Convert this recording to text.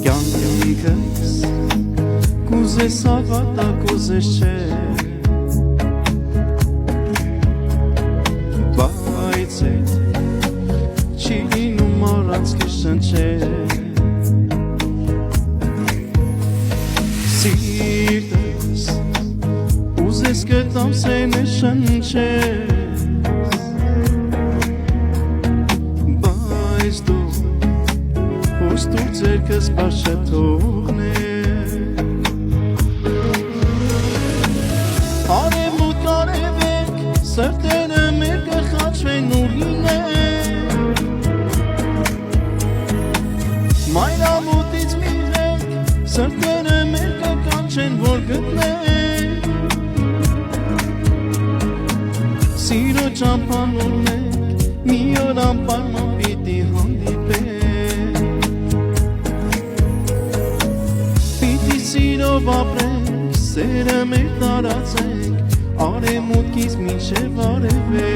Կյանքս կուզես հավատա, կուզես չէ, բայց էդ չի լինում առանց քեզ շնչել։ Սիրտս ուզես գտամ սենը շնչես, բայց դու ուստուր ձերքս բաց չթողնես։ Արևմուտք արևելք սրտերը մեր կխաչվեն ու լինեն, մայրամուտից մի ղերք սրտերը մեր կկանչեն, որ գտնեն սիրո ճամփան ունենք, մի օր անպայման պիտի հանդիպենք, պիտի սիրով ապրենք, սերը մեր տարածենք, արևմուտքից մինչև արևելք։